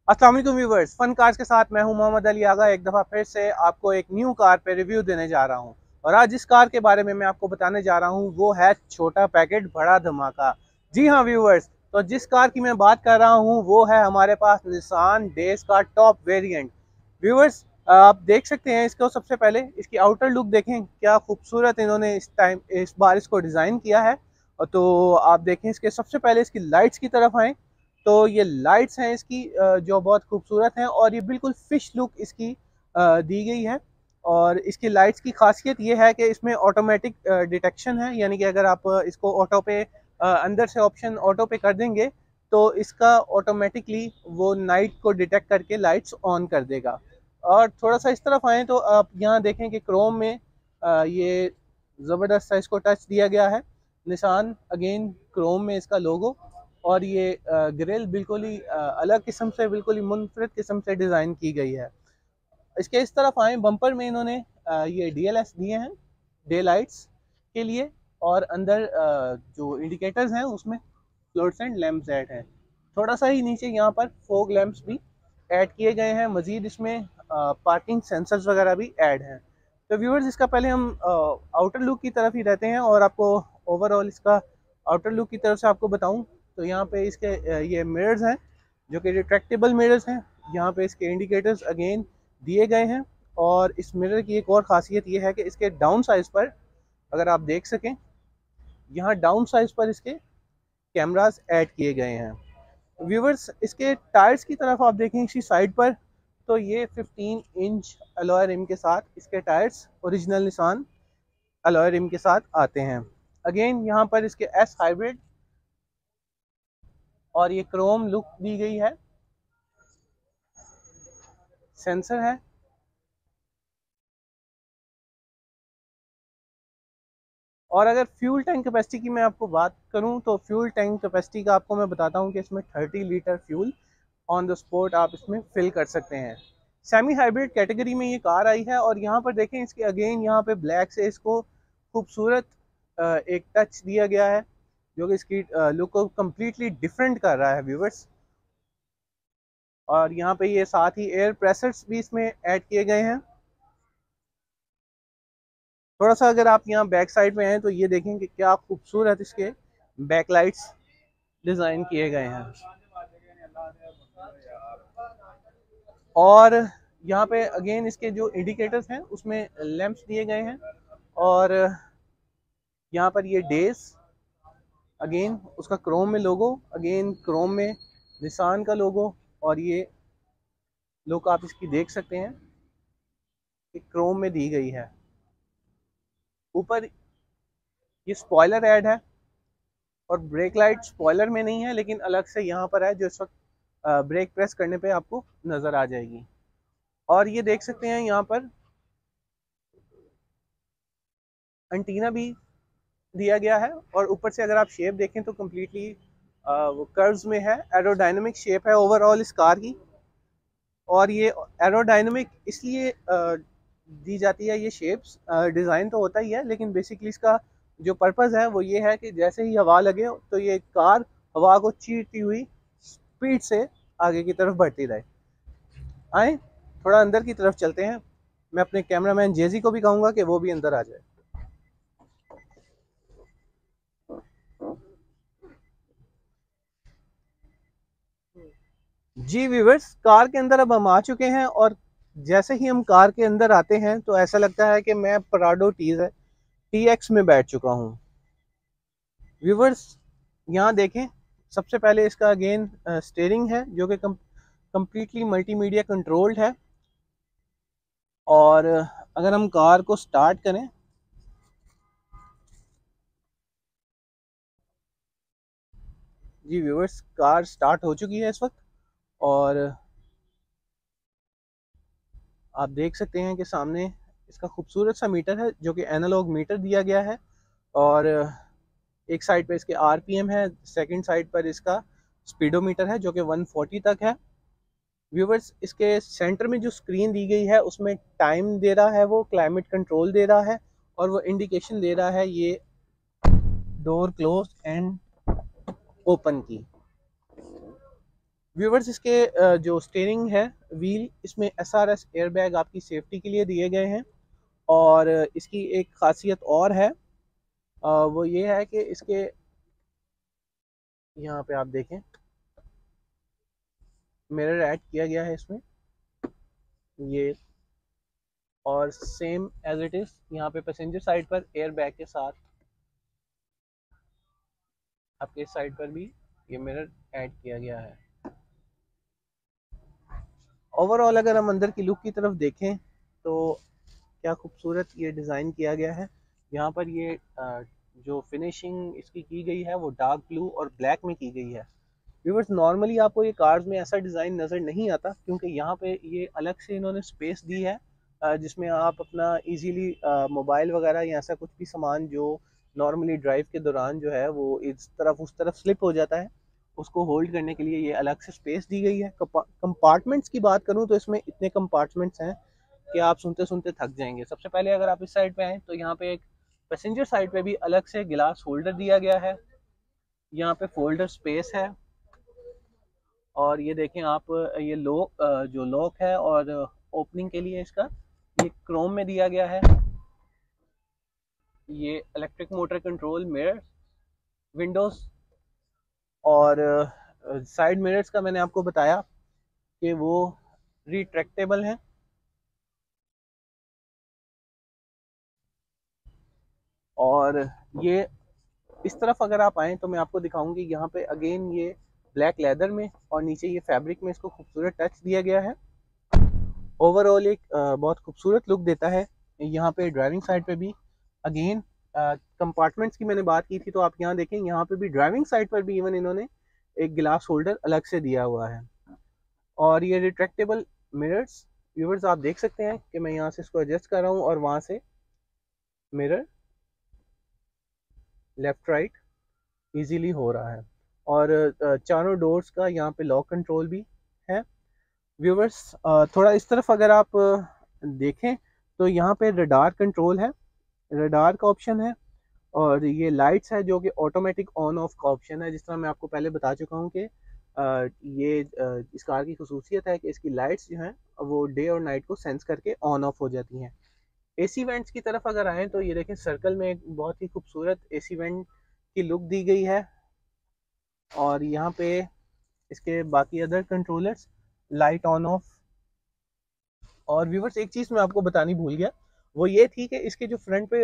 अस्सलाम वालेकुम viewers, fun cars के साथ मैं हूं मोहम्मद अली आगा। एक दफ़ा फिर से आपको एक न्यू कार पे रिव्यू देने जा रहा हूं और आज जिस कार के बारे में मैं आपको बताने जा रहा हूं वो है छोटा पैकेट बड़ा धमाका। जी हाँ व्यूवर्स, तो जिस कार की मैं बात कर रहा हूं वो है हमारे पास निसान डेज का टॉप वेरिएंट। व्यूवर्स, आप देख सकते हैं इसको। सबसे पहले इसकी आउटर लुक देखें, क्या खूबसूरत इन्होंने इस बार इसको डिज़ाइन किया है। तो आप देखें इसके, सबसे पहले इसकी लाइट्स की तरफ आएँ तो ये लाइट्स हैं इसकी जो बहुत खूबसूरत हैं और ये बिल्कुल फिश लुक इसकी दी गई है। और इसकी लाइट्स की खासियत ये है कि इसमें ऑटोमेटिक डिटेक्शन है, यानी कि अगर आप इसको ऑटो पे अंदर से ऑप्शन ऑटो पे कर देंगे तो इसका ऑटोमेटिकली वो नाइट को डिटेक्ट करके लाइट्स ऑन कर देगा। और थोड़ा सा इस तरफ आएँ तो आप यहाँ देखें कि क्रोम में ये ज़बरदस्त सा इसको टच दिया गया है। निशान अगेन क्रोम में इसका लोगो, और ये ग्रिल बिल्कुल ही अलग किस्म से, बिल्कुल ही मुनफरद किस्म से डिज़ाइन की गई है। इसके इस तरफ आए, बम्पर में इन्होंने ये DLS दिए हैं डे लाइट्स के लिए, और अंदर जो इंडिकेटर्स हैं उसमें फ्लोरेसेंट लैंप्स ऐड हैं। थोड़ा सा ही नीचे यहाँ पर फोग लैंप्स भी ऐड किए गए हैं। मजीद इसमें पार्किंग सेंसर्स वगैरह भी ऐड हैं। तो व्यूअर्स, इसका पहले हम आउटर लुक की तरफ ही रहते हैं और आपको ओवरऑल इसका आउटर लुक की तरफ से आपको बताऊं तो यहाँ पे इसके ये मिरर्स हैं जो कि रिट्रैक्टेबल मिरर्स हैं। यहाँ पे इसके इंडिकेटर्स अगेन दिए गए हैं। और इस मिरर की एक और ख़ासियत ये है कि इसके डाउन साइज़ पर, अगर आप देख सकें, यहाँ डाउन साइज़ पर इसके कैमरास ऐड किए गए हैं। व्यूवर्स, इसके टायर्स की तरफ आप देखें इसी साइड पर, तो ये 15 इंच अलॉय रिम के साथ इसके टायर्स ओरिजिनल निशान अलॉय रिम के साथ आते हैं। अगेन यहाँ पर इसके एस हाइब्रिड और ये क्रोम लुक दी गई है। सेंसर है। और अगर फ्यूल टैंक कैपेसिटी की मैं आपको बात करूं तो फ्यूल टैंक कैपेसिटी का आपको मैं बताता हूं कि इसमें 30 litre fuel on the spot आप इसमें फिल कर सकते हैं। सेमी हाइब्रिड कैटेगरी में ये कार आई है। और यहाँ पर देखें इसके अगेन यहाँ पे ब्लैक से इसको खूबसूरत एक टच दिया गया है जो कि इसकी लुक को कम्प्लीटली डिफरेंट कर रहा है व्यूवर्स। और यहाँ पे ये साथ ही एयर प्रेशर्स भी इसमें ऐड किए गए हैं। थोड़ा सा अगर आप यहाँ बैक साइड में हैं तो ये देखें कि क्या खूबसूरत इसके बैक लाइट्स डिज़ाइन किए गए हैं। और यहाँ पे अगेन इसके जो इंडिकेटर्स हैं उसमें लैंप्स दिए गए हैं। और यहाँ पर ये डेज, अगेन उसका क्रोम में लोगो, अगेन क्रोम में निशान का लोगो। और ये लुक आप इसकी देख सकते हैं कि क्रोम में दी गई है। ऊपर ये स्पॉइलर ऐड है और ब्रेक लाइट स्पॉइलर में नहीं है लेकिन अलग से यहाँ पर है जो इस वक्त ब्रेक प्रेस करने पे आपको नज़र आ जाएगी। और ये देख सकते हैं यहाँ पर एंटीना भी दिया गया है। और ऊपर से अगर आप शेप देखें तो कम्प्लीटली वो कर्व्स में है। एरोडायनेमिक शेप है ओवरऑल इस कार की। और ये एरोडायनेमिक इसलिए दी जाती है ये शेप्स, डिज़ाइन तो होता ही है लेकिन बेसिकली इसका जो पर्पज़ है वो ये है कि जैसे ही हवा लगे तो ये कार हवा को चीरती हुई स्पीड से आगे की तरफ बढ़ती रहे। आए थोड़ा अंदर की तरफ चलते हैं। मैं अपने कैमरामैन जेजी को भी कहूँगा कि वो भी अंदर आ जाए। जी व्यूवर्स, कार के अंदर अब हम आ चुके हैं और जैसे ही हम कार के अंदर आते हैं तो ऐसा लगता है कि मैं पराडो TX में बैठ चुका हूँ। व्यूवर्स, यहाँ देखें, सबसे पहले इसका अगेन स्टीयरिंग है जो कि कम्प्लीटली मल्टीमीडिया कंट्रोल्ड है। और अगर हम कार को स्टार्ट करें जी व्यूवर्स, कार स्टार्ट हो चुकी है इस वक्त। और आप देख सकते हैं कि सामने इसका खूबसूरत सा मीटर है जो कि एनालॉग मीटर दिया गया है। और एक साइड पे इसके RPM है, सेकंड साइड पर इसका स्पीडोमीटर है जो कि 140 तक है। व्यूवर्स, इसके सेंटर में जो स्क्रीन दी गई है उसमें टाइम दे रहा है, वो क्लाइमेट कंट्रोल दे रहा है, और वो इंडिकेशन दे रहा है ये डोर क्लोज एंड ओपन की। व्यूवर्स इसके जो स्टीयरिंग है व्हील, इसमें SRS एयरबैग आपकी सेफ्टी के लिए दिए गए हैं। और इसकी एक खासियत और है, वो ये है कि इसके यहाँ पे आप देखें मिरर ऐड किया गया है इसमें ये, और सेम एज इट इज़ यहाँ पे पैसेंजर साइड पर एयर बैग के साथ आपके साइड पर भी ये मिरर ऐड किया गया है। ओवरऑल अगर हम अंदर की लुक की तरफ देखें तो क्या खूबसूरत ये डिज़ाइन किया गया है। यहाँ पर ये जो फिनिशिंग इसकी की गई है वो डार्क ब्लू और ब्लैक में की गई है। व्यूअर्स नॉर्मली आपको ये कार्स में ऐसा डिज़ाइन नज़र नहीं आता, क्योंकि यहाँ पे ये अलग से इन्होंने स्पेस दी है जिसमें आप अपना इजीली मोबाइल वगैरह या ऐसा कुछ भी सामान जो नॉर्मली ड्राइव के दौरान जो है वो इस तरफ उस तरफ स्लिप हो जाता है, उसको होल्ड करने के लिए ये अलग से स्पेस दी गई है। कंपार्टमेंट्स की बात करूँ तो इसमें इतने कंपार्टमेंट्स हैं कि आप सुनते सुनते थक जाएंगे। सबसे पहले अगर आप इस साइड पे आएँ तो यहाँ पे एक पैसेंजर साइड पे भी अलग से गिलास होल्डर दिया गया है। यहाँ पे फोल्डर स्पेस है, और ये देखें आप ये लॉक जो लॉक है और ओपनिंग के लिए इसका ये क्रोम में दिया गया है। ये electric motor control mirror Windows, और साइड मिरर्स का मैंने आपको बताया कि वो रिट्रैक्टेबल हैं। और ये इस तरफ अगर आप आएँ तो मैं आपको दिखाऊंगी, यहाँ पे अगेन ये ब्लैक लेदर में और नीचे ये फैब्रिक में इसको खूबसूरत टच दिया गया है। ओवरऑल एक बहुत खूबसूरत लुक देता है। यहाँ पे ड्राइविंग साइड पे भी अगेन कंपार्टमेंट्स की मैंने बात की थी, तो आप यहाँ देखें यहाँ पे भी ड्राइविंग साइड पर भी इवन इन्होंने एक गिलास होल्डर अलग से दिया हुआ है। और ये रिट्रैक्टेबल मिरर्स व्यूवर्स आप देख सकते हैं कि मैं यहाँ से इसको एडजस्ट कर रहा हूँ और वहाँ से मिरर लेफ्ट राइट इजीली हो रहा है। और चारों डोर्स का यहाँ पे लॉक कंट्रोल भी है। व्यूवर्स थोड़ा इस तरफ अगर आप देखें तो यहाँ पे रडार कंट्रोल है, रडार का ऑप्शन है। और ये लाइट्स है जो कि ऑटोमेटिक ऑन ऑफ का ऑप्शन है। जिस तरह मैं आपको पहले बता चुका हूँ कि इस कार की खसूसियत है कि इसकी लाइट्स जो हैं वो डे और नाइट को सेंस करके ऑन ऑफ हो जाती हैं। एसी वेंट्स की तरफ अगर आएँ तो ये देखें सर्कल में एक बहुत ही खूबसूरत एसी वेंट की लुक दी गई है। और यहाँ पे इसके बाकी other controllers light on off. और व्यूवर्स एक चीज़ मैं आपको बतानी भूल गया, वो ये थी कि इसके जो फ्रंट पे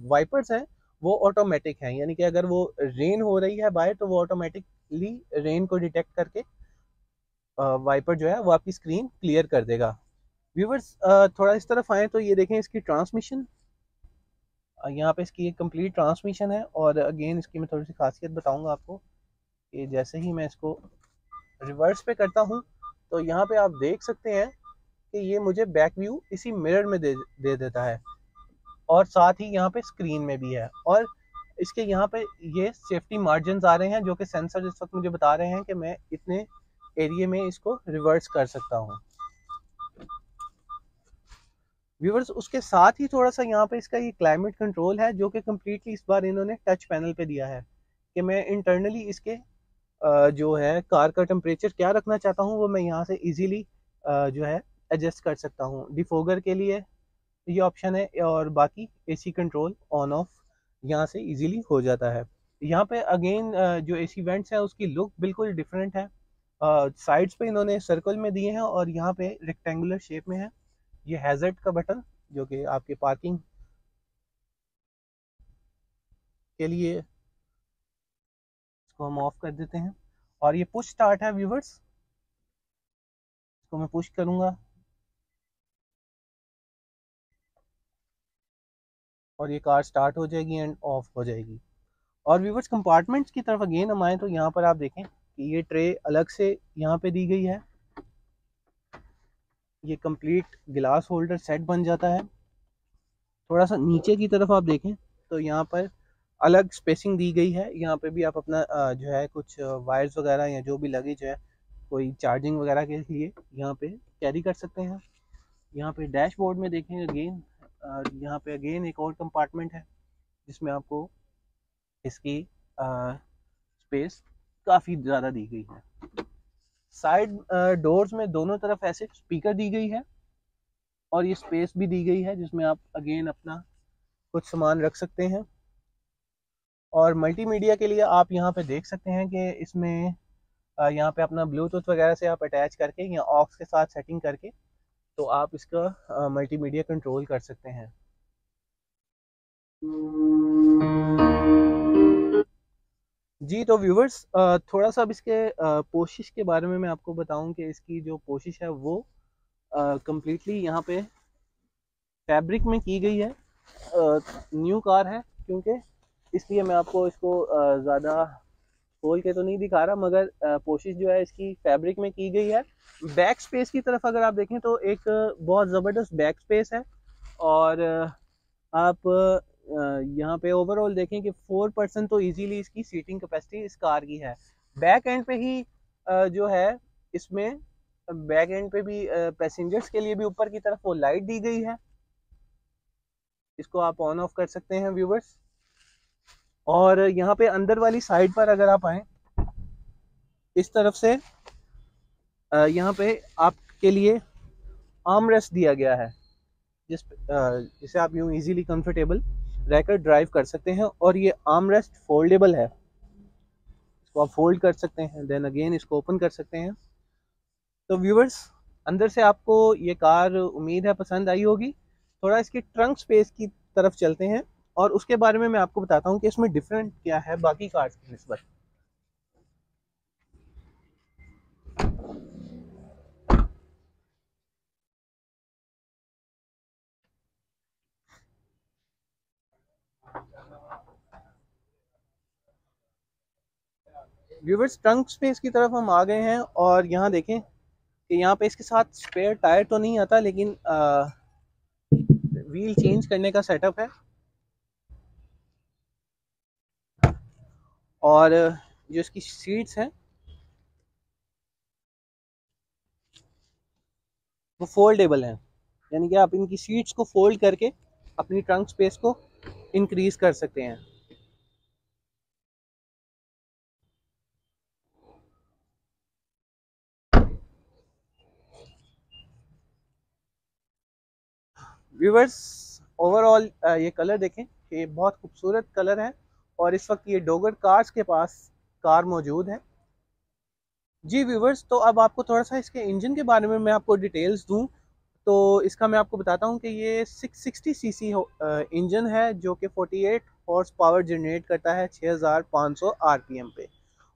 वाइपर्स हैं वो ऑटोमेटिक हैं, यानी कि अगर वो रेन हो रही है बाहर तो वो ऑटोमेटिकली रेन को डिटेक्ट करके वाइपर जो है वो आपकी स्क्रीन क्लियर कर देगा। व्यूवर्स थोड़ा इस तरफ आए तो ये देखें इसकी ट्रांसमिशन, यहाँ पे इसकी एक कंप्लीट ट्रांसमिशन है। और अगेन इसकी मैं थोड़ी सी खासियत बताऊंगा आपको कि जैसे ही मैं इसको रिवर्स पे करता हूँ तो यहाँ पे आप देख सकते हैं कि ये मुझे बैक व्यू इसी मिरर में दे देता है, और साथ ही यहाँ पे स्क्रीन में भी है। और इसके यहाँ पे ये सेफ्टी मार्जिन आ रहे हैं जो कि सेंसर इस वक्त मुझे बता रहे हैं कि मैं इतने एरिया में इसको रिवर्स कर सकता हूँ। व्यूवर्स उसके साथ ही थोड़ा सा यहाँ पे इसका ये क्लाइमेट कंट्रोल है जो कि कम्प्लीटली इस बार इन्होंने टच पैनल पे दिया है कि मैं इंटरनली इसके जो है कार का टेम्परेचर क्या रखना चाहता हूँ वो मैं यहाँ से इजीली जो है एडजस्ट कर सकता हूँ। डिफोगर के लिए ये ऑप्शन है, और बाकी एसी कंट्रोल ऑन ऑफ यहाँ से इजीली हो जाता है। यहाँ पे अगेन जो एसी वेंट्स हैं उसकी लुक बिल्कुल डिफरेंट है। साइड्स पे इन्होंने सर्कल में दिए हैं और यहाँ पे रेक्टेंगुलर शेप में है। ये हैजर्ड का बटन जो कि आपके पार्किंग के लिए, इसको हम ऑफ कर देते हैं। और ये पुश स्टार्ट है व्यूवर्स, इसको मैं पुश करूंगा और ये कार स्टार्ट हो जाएगी एंड ऑफ हो जाएगी। और व्यूवर्स कंपार्टमेंट्स की तरफ अगेन हम आए तो यहाँ पर आप देखें कि ये ट्रे अलग से यहाँ पे दी गई है। ये कंप्लीट गिलास होल्डर सेट बन जाता है। थोड़ा सा नीचे की तरफ आप देखें तो यहाँ पर अलग स्पेसिंग दी गई है। यहाँ पे भी आप अपना जो है कुछ वायर्स वगैरह या जो भी लगेज है कोई चार्जिंग वगैरह के लिए यहाँ पे कैरी कर सकते हैं। यहाँ पे डैशबोर्ड में देखें अगेन, यहाँ पे अगेन एक और कंपार्टमेंट है जिसमें आपको इसकी स्पेस काफ़ी ज़्यादा दी गई है। साइड डोर्स में दोनों तरफ ऐसे स्पीकर दी गई है और ये स्पेस भी दी गई है जिसमें आप अगेन अपना कुछ सामान रख सकते हैं। और मल्टीमीडिया के लिए आप यहाँ पे देख सकते हैं कि इसमें यहाँ पे अपना ब्लूटूथ वगैरह से आप अटैच करके या ऑक्स के साथ सेटिंग करके तो आप इसका मल्टीमीडिया कंट्रोल कर सकते हैं। जी तो व्यूवर्स, थोड़ा सा अब इसके पोशिश के बारे में मैं आपको बताऊं कि इसकी जो पोशिश है वो कम्प्लीटली यहाँ पे फैब्रिक में की गई है। न्यू कार है क्योंकि इसलिए मैं आपको इसको ज़्यादा खोल के तो नहीं दिखा रहा, मगर कोशिश जो है इसकी फैब्रिक में की गई है। बैक स्पेस की तरफ अगर आप देखें तो एक बहुत ज़बरदस्त बैक स्पेस है और आप यहाँ पे ओवरऑल देखें कि 4 पर्सन तो इजीली इसकी सीटिंग कैपेसिटी इस कार की है। बैक एंड पे ही जो है इसमें बैक एंड पे भी पैसेंजर्स के लिए भी ऊपर की तरफ वो लाइट दी गई है, इसको आप ऑन ऑफ कर सकते हैं व्यूवर्स। और यहाँ पे अंदर वाली साइड पर अगर आप आए इस तरफ से यहाँ पे आपके लिए आर्म रेस्ट दिया गया है जिसे आप यूँ इजीली कंफर्टेबल रहकर ड्राइव कर सकते हैं। और ये आर्म रेस्ट फोल्डेबल है, इसको आप फोल्ड कर सकते हैं, देन अगेन इसको ओपन कर सकते हैं। तो व्यूवर्स, अंदर से आपको ये कार उम्मीद है पसंद आई होगी। थोड़ा इसकी ट्रंक स्पेस की तरफ चलते हैं और उसके बारे में मैं आपको बताता हूँ कि इसमें डिफरेंट क्या है बाकी कार्स की निस्बत। व्यूवर्स, ट्रंक स्पेस की तरफ हम आ गए हैं और यहाँ देखें कि यहाँ पे इसके साथ स्पेयर टायर तो नहीं आता, लेकिन व्हील चेंज करने का सेटअप है। और जो इसकी सीट्स हैं वो फोल्डेबल हैं, यानी कि आप इनकी सीट्स को फोल्ड करके अपनी ट्रंक स्पेस को इंक्रीज कर सकते हैं। व्यूवर्स, ओवरऑल ये कलर देखें कि ये बहुत खूबसूरत कलर है और इस वक्त ये डोगर कार्स के पास कार मौजूद है। जी व्यूवर्स, तो अब आपको थोड़ा सा इसके इंजन के बारे में मैं आपको डिटेल्स दूं तो इसका मैं आपको बताता हूं कि ये 660 सीसी इंजन है जो कि 48 हॉर्स पावर जनरेट करता है 6500 आरपीएम पे।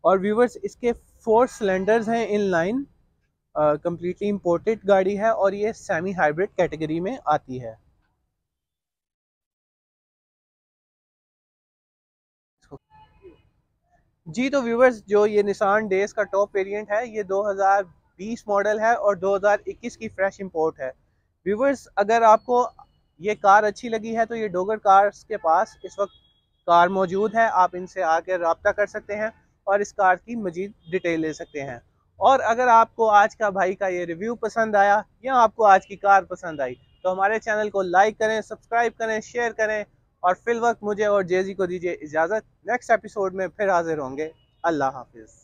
और व्यूवर्स, इसके 4 सिलेंडर्स हैं इन लाइन, कम्प्लीटली इम्पोर्टेड गाड़ी है और ये सेमी हाइब्रिड कैटेगरी में आती है। जी तो व्यूवर्स, जो ये निसान डेज का टॉप वेरिएंट है ये 2020 मॉडल है और 2021 की फ्रेश इंपोर्ट है। व्यूवर्स, अगर आपको ये कार अच्छी लगी है तो ये डोगर कार्स के पास इस वक्त कार मौजूद है, आप इनसे आकर रब्ता कर सकते हैं और इस कार की मजीद डिटेल ले सकते हैं। और अगर आपको आज का भाई का ये रिव्यू पसंद आया या आपको आज की कार पसंद आई तो हमारे चैनल को लाइक करें, सब्सक्राइब करें, शेयर करें और फिल वक्त मुझे और जेजी को दीजिए इजाज़त। नेक्स्ट एपिसोड में फिर हाजिर होंगे। अल्लाह हाफिज़।